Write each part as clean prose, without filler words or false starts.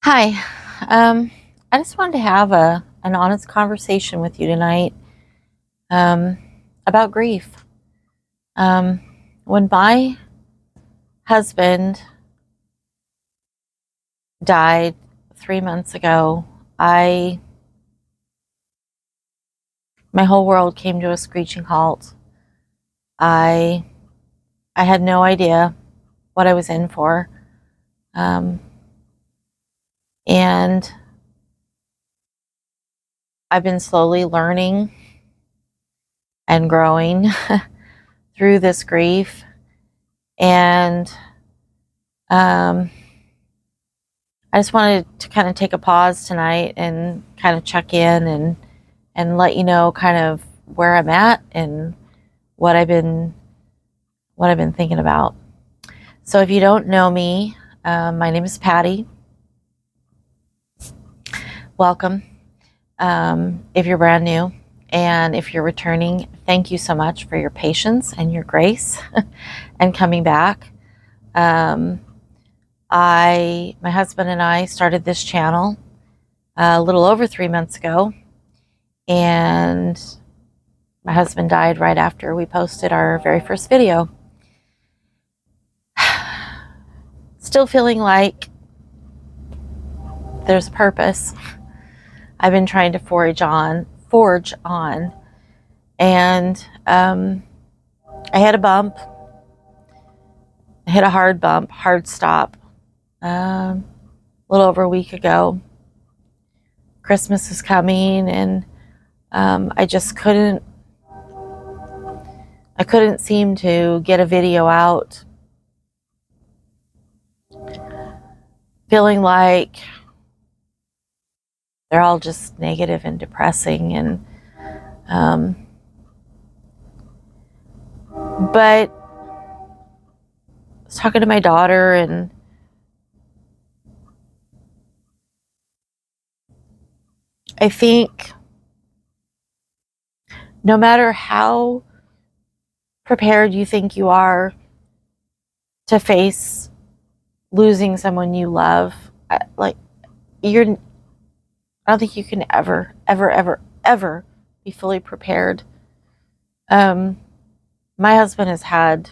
Hi. I just wanted to have an honest conversation with you tonight um, about grief. Um, when my husband died 3 months ago, I my whole world came to a screeching halt. I I had no idea what I was in for, um, and I've been slowly learning and growing through this grief. And um, I just wanted to kind of take a pause tonight and kind of check in and let you know kind of where I'm at and what I've been what I've been thinking about. So if you don't know me, my name is Patty. Welcome. If you're brand new, and if you're returning, thank you so much for your patience and your grace and coming back. Um, my husband and I started this channel a little over 3 months ago, and my husband died right after we posted our very first video. Still feeling like there's a purpose. I've been trying to forge on, and I had a bump. I hit a hard bump, hard stop, a little over a week ago. Christmas is coming, and I just couldn't. I couldn't seem to get a video out. Feeling like they're all just negative and depressing, and but I was talking to my daughter, and I think no matter how prepared you think you are to face losing someone you love, like I don't think you can ever be fully prepared. My husband has had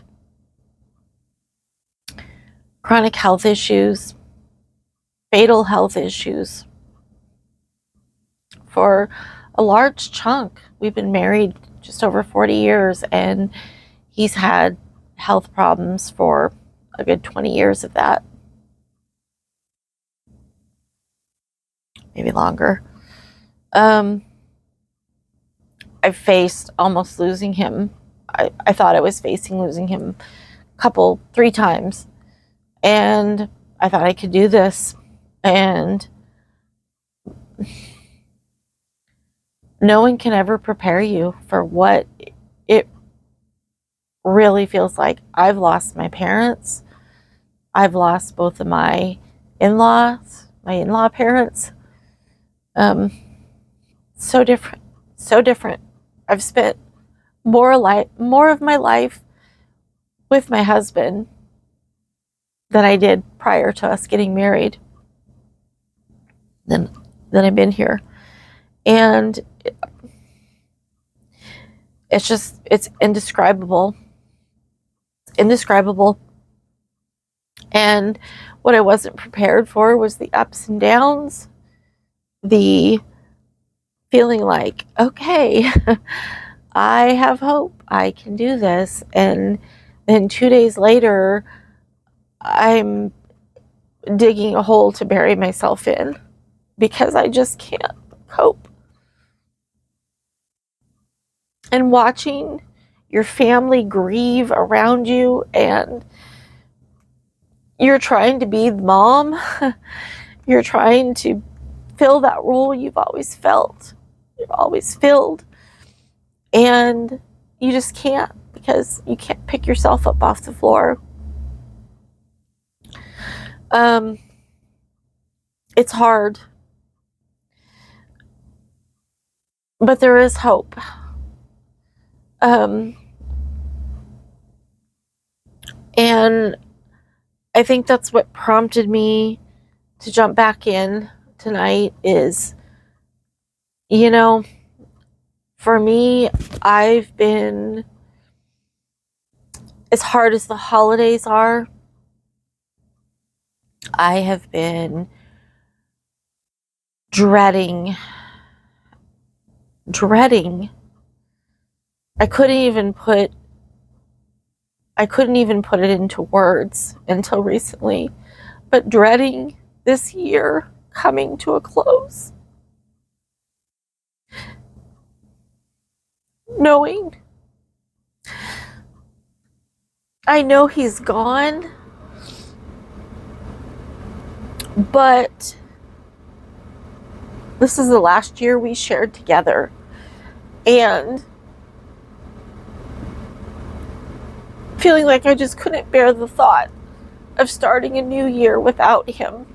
chronic health issues, fatal health issues for a large chunk. We've been married just over 40 years, and he's had health problems for a good 20 years of that, maybe longer. I faced almost losing him. I thought I was facing losing him three times, and I thought I could do this. And no one can ever prepare you for what it really feels like. I've lost my parents. I've lost both of my in-law parents. Um, so different, so different. I've spent more of my life with my husband than I did prior to us getting married. Than I've been here, and it's indescribable. It's indescribable. And what I wasn't prepared for was the ups and downs, the feeling like, okay, I have hope, I can do this. And then 2 days later, I'm digging a hole to bury myself in because I just can't cope. And watching your family grieve around you, and you're trying to be the mom, you're trying to fill that role you've always filled, and you just can't, because you can't pick yourself up off the floor. It's hard, but there is hope. And I think that's what prompted me to jump back in tonight is, you know, for me, I've been, as hard as the holidays are, I have been dreading. I couldn't even put it into words until recently, but dreading this year coming to a close. Knowing I know he's gone, but this is the last year we shared together, and feeling like I just couldn't bear the thought of starting a new year without him.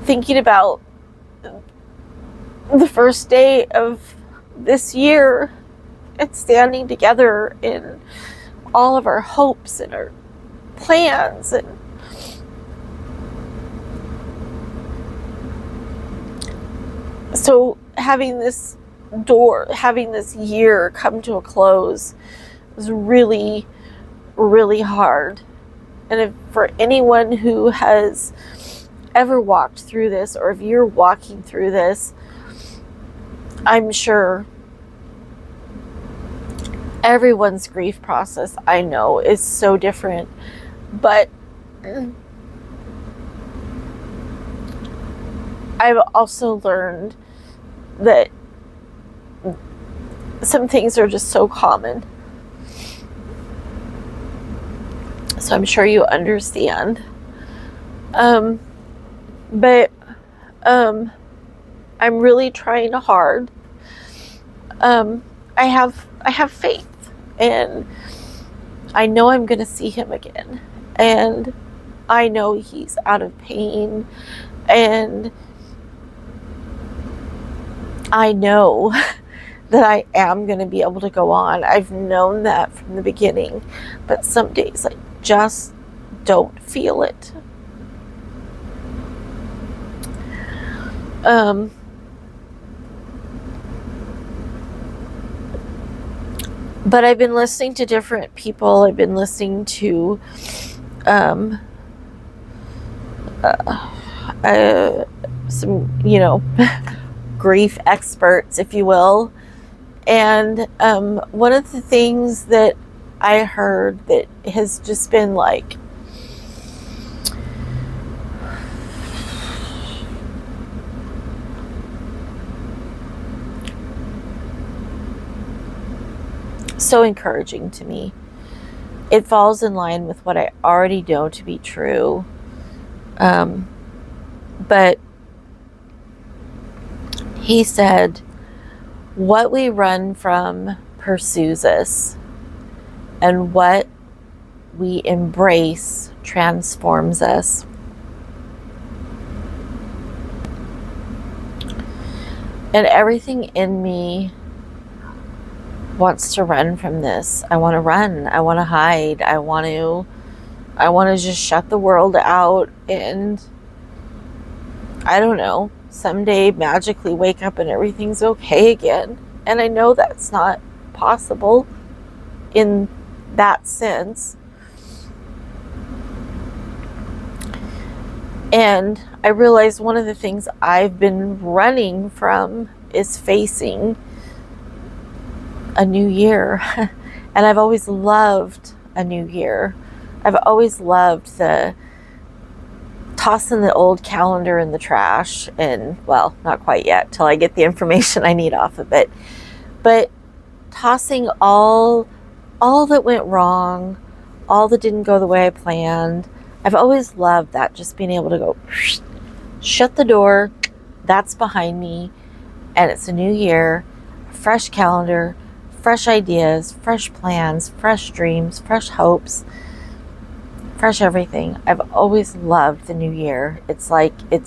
Thinking about the first day of this year and standing together in all of our hopes and our plans, and so having this year come to a close was really, really hard. And if for anyone who has ever walked through this, or if you're walking through this, I'm sure everyone's grief process, I know, is so different. But I've also learned that some things are just so common. So I'm sure you understand. But I'm really trying hard. I have faith, and I know I'm going to see him again, and I know he's out of pain, and I know that I am going to be able to go on. I've known that from the beginning, but some days I just don't feel it. But I've been listening to different people. I've been listening to some, grief experts, if you will. And one of the things that I heard that has just been like, so encouraging to me. It falls in line with what I already know to be true. But he said, what we run from pursues us, and what we embrace transforms us. And everything in me wants to run from this. I want to run. I want to hide. I want to just shut the world out, and I don't know, someday magically wake up and everything's okay again. And I know that's not possible in that sense. And I realized one of the things I've been running from is facing a new year. And I've always loved a new year. I've always loved the tossing the old calendar in the trash, and, well, not quite yet till I get the information I need off of it, but tossing all that went wrong, all that didn't go the way I planned. I've always loved that, just being able to go shut the door, that's behind me, and it's a new year, fresh calendar, fresh ideas, fresh plans, fresh dreams, fresh hopes, fresh everything. I've always loved the new year. It's like, I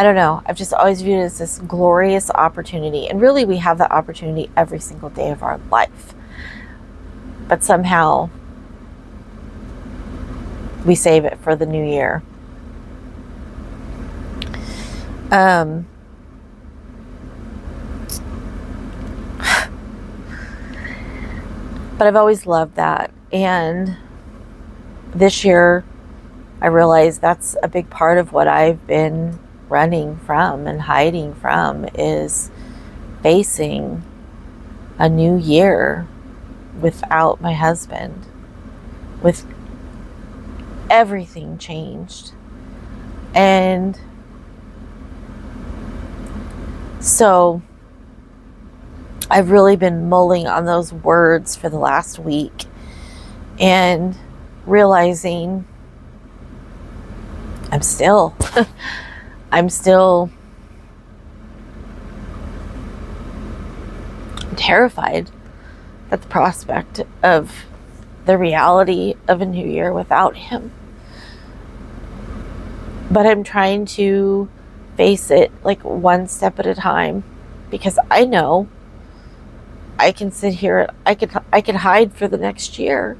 don't know, I've just always viewed it as this glorious opportunity. And really, we have that opportunity every single day of our life. But somehow we save it for the new year. But I've always loved that. And this year, I realized that's a big part of what I've been running from and hiding from, is facing a new year without my husband, with everything changed. And so I've really been mulling on those words for the last week and realizing I'm still terrified at the prospect of the reality of a new year without him. But I'm trying to face it like one step at a time, because I know I can sit here, I could hide for the next year,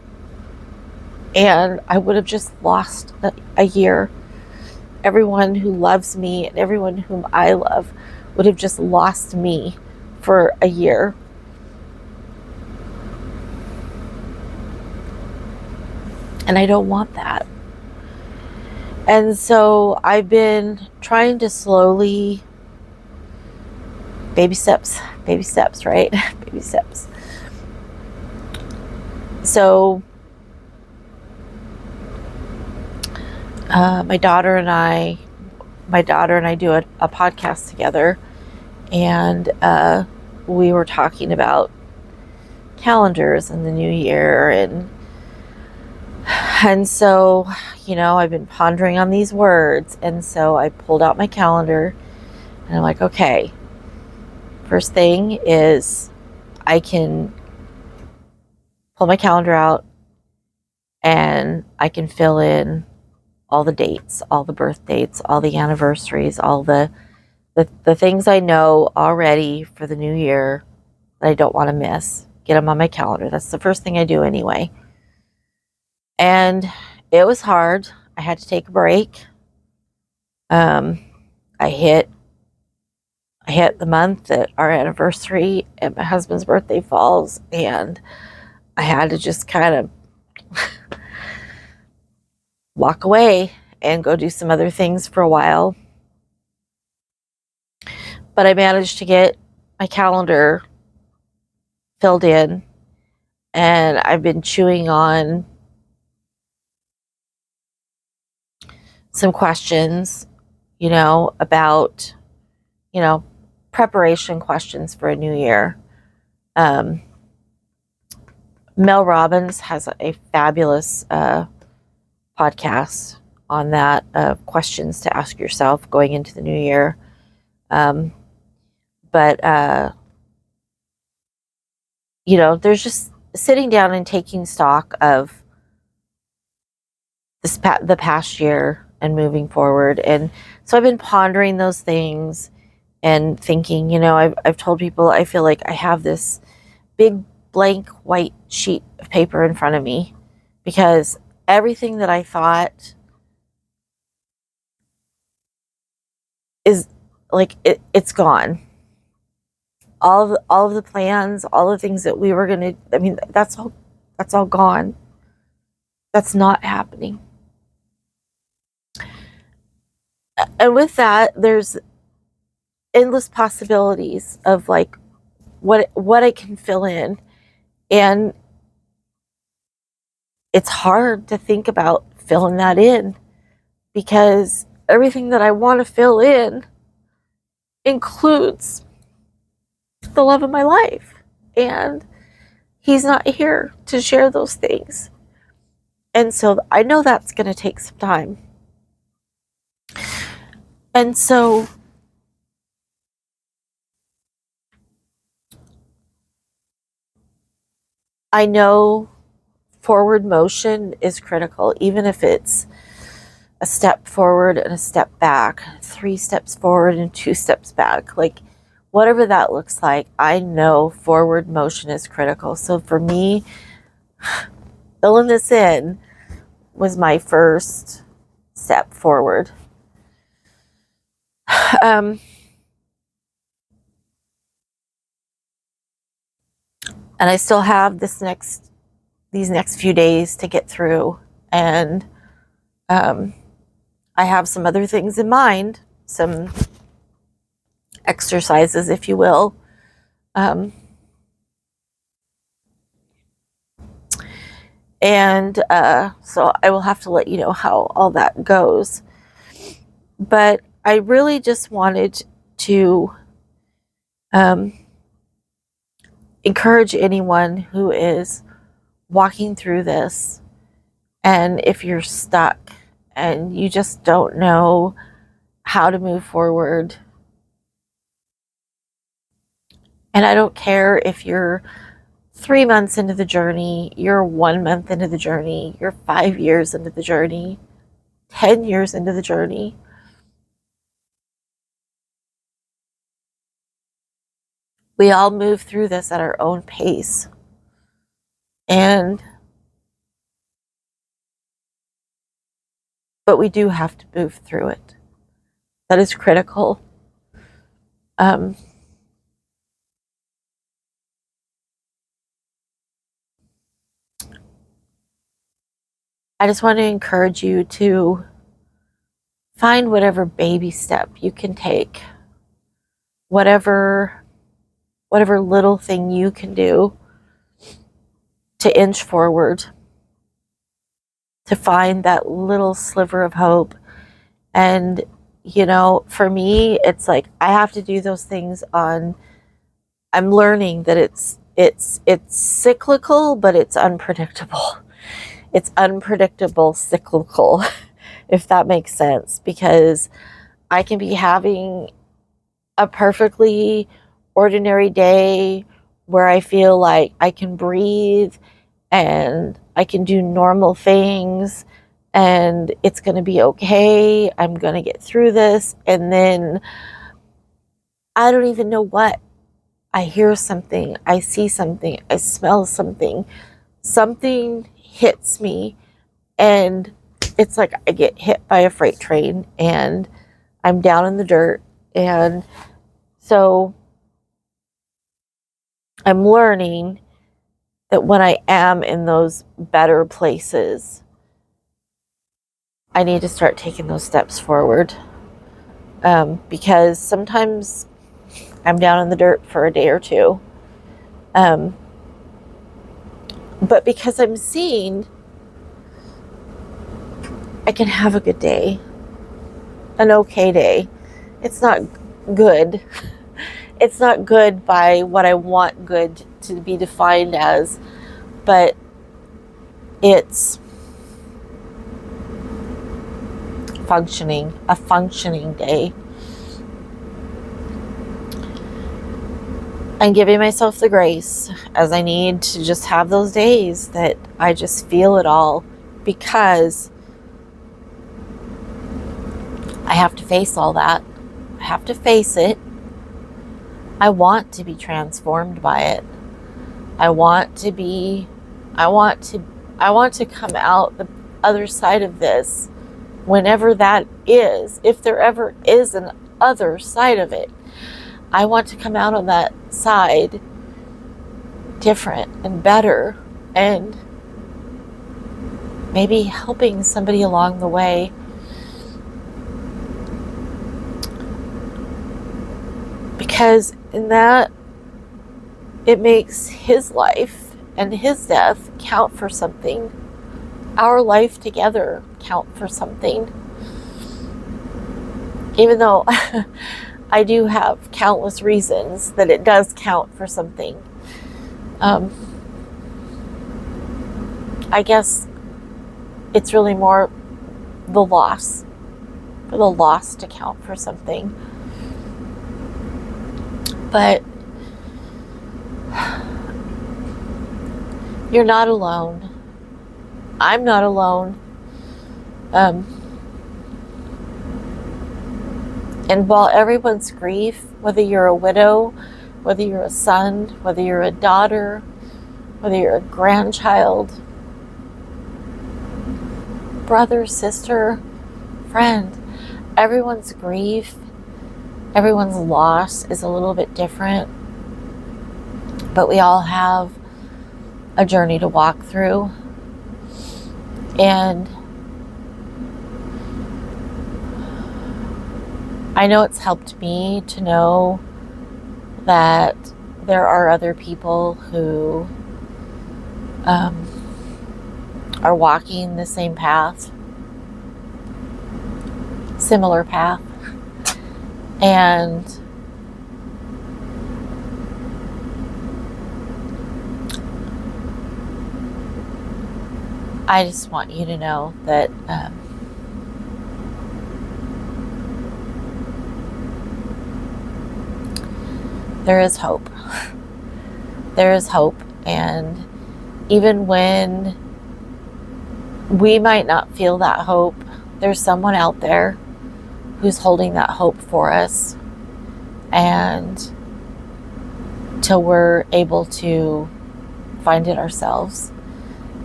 and I would have just lost a year. Everyone who loves me and everyone whom I love would have just lost me for a year. And I don't want that. And so I've been trying to slowly, baby steps, right? Baby steps. So my daughter and I do a podcast together, and we were talking about calendars and the new year, and so, I've been pondering on these words, and so I pulled out my calendar, and I'm like, okay, first thing is I can pull my calendar out and I can fill in all the dates, all the birth dates, all the anniversaries, all the things I know already for the new year that I don't want to miss. Get them on my calendar. That's the first thing I do anyway. And it was hard. I had to take a break. I hit the month that our anniversary and my husband's birthday falls, and I had to just kind of walk away and go do some other things for a while. But I managed to get my calendar filled in, and I've been chewing on some questions, about, preparation questions for a new year. Mel Robbins has a fabulous podcast on that, questions to ask yourself going into the new year. But there's just sitting down and taking stock of the past year and moving forward. And so I've been pondering those things and thinking, I've told people I feel like I have this big blank white sheet of paper in front of me, because everything that I thought is like it's gone. All of the plans, all the things that we were gonna, that's all gone. That's not happening. And with that, there's endless possibilities of like what I can fill in. And it's hard to think about filling that in, because everything that I want to fill in includes the love of my life, and he's not here to share those things. And so I know that's going to take some time. And so I know forward motion is critical, even if it's a step forward and a step back, 3 steps forward and 2 steps back, like whatever that looks like. I know forward motion is critical. So for me, filling this in was my first step forward. And I still have these next few days to get through, and I have some other things in mind, some exercises, if you will. So I will have to let you know how all that goes. But I really just wanted to encourage anyone who is walking through this, and if you're stuck and you just don't know how to move forward. And I don't care if you're 3 months into the journey, you're 1 month into the journey, you're 5 years into the journey, 10 years into the journey. We all move through this at our own pace. But we do have to move through it. That is critical. I just want to encourage you to find whatever baby step you can take, whatever little thing you can do to inch forward, to find that little sliver of hope. And for me, it's like I have to do those things I'm learning that it's cyclical, but it's unpredictable. It's unpredictable cyclical, if that makes sense, because I can be having a perfectly ordinary day where I feel like I can breathe and I can do normal things and it's going to be okay. I'm going to get through this. And then I don't even know what. I hear something, I see something, I smell something. Something hits me and it's like I get hit by a freight train and I'm down in the dirt. And so I'm learning that when I am in those better places, I need to start taking those steps forward. Because sometimes I'm down in the dirt for a day or two. But because I'm seen, I can have a good day, an okay day. It's not good. It's not good by what I want good to be defined as, but it's a functioning day. I'm giving myself the grace, as I need to just have those days that I just feel it all, because I have to face all that. I have to face it. I want to be transformed by it. I want to come out the other side of this, whenever that is, if there ever is an other side of it. I want to come out on that side different and better, and maybe helping somebody along the way. Because in that, it makes his life and his death count for something. Our life together count for something. Even though I do have countless reasons that it does count for something. I guess it's really more the loss, for the loss to count for something. But you're not alone. I'm not alone. And while everyone's grief, whether you're a widow, whether you're a son, whether you're a daughter, whether you're a grandchild, brother, sister, friend. Everyone's grief, everyone's loss is a little bit different, but we all have a journey to walk through. And I know it's helped me to know that there are other people who are walking the same path, similar path. And I just want you to know that there is hope. There is hope. And even when we might not feel that hope, there's someone out there who's holding that hope for us, and till we're able to find it ourselves.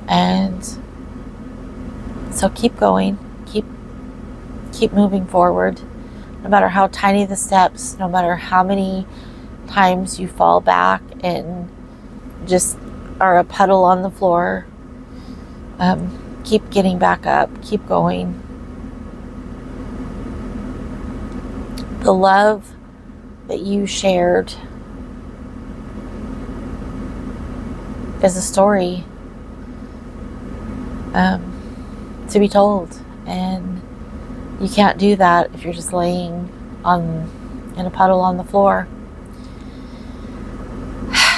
And so keep going, keep moving forward, no matter how tiny the steps, no matter how many times you fall back and just are a puddle on the floor. Keep getting back up, keep going. The love that you shared is a story to be told, and you can't do that if you're just laying in a puddle on the floor.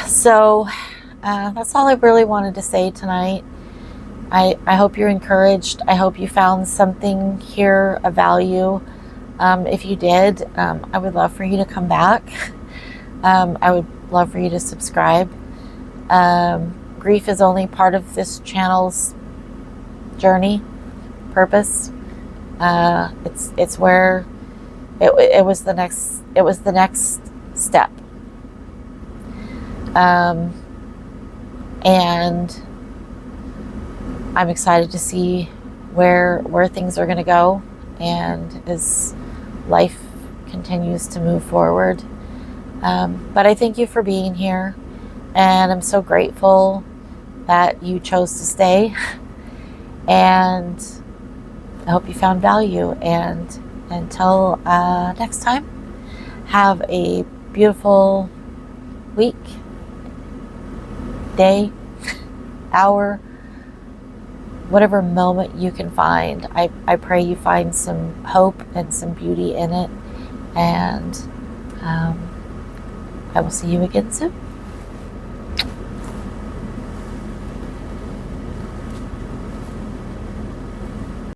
So that's all I really wanted to say tonight. I hope you're encouraged. I hope you found something here of value. If you did, I would love for you to come back. I would love for you to subscribe. Grief is only part of this channel's journey, purpose. It's where it was the next step. And I'm excited to see where things are going to go, and as life continues to move forward. But I thank you for being here, and I'm so grateful that you chose to stay, and I hope you found value. And until next time, have a beautiful week, day, hour, whatever moment you can find. I pray you find some hope and some beauty in it. And I will see you again soon.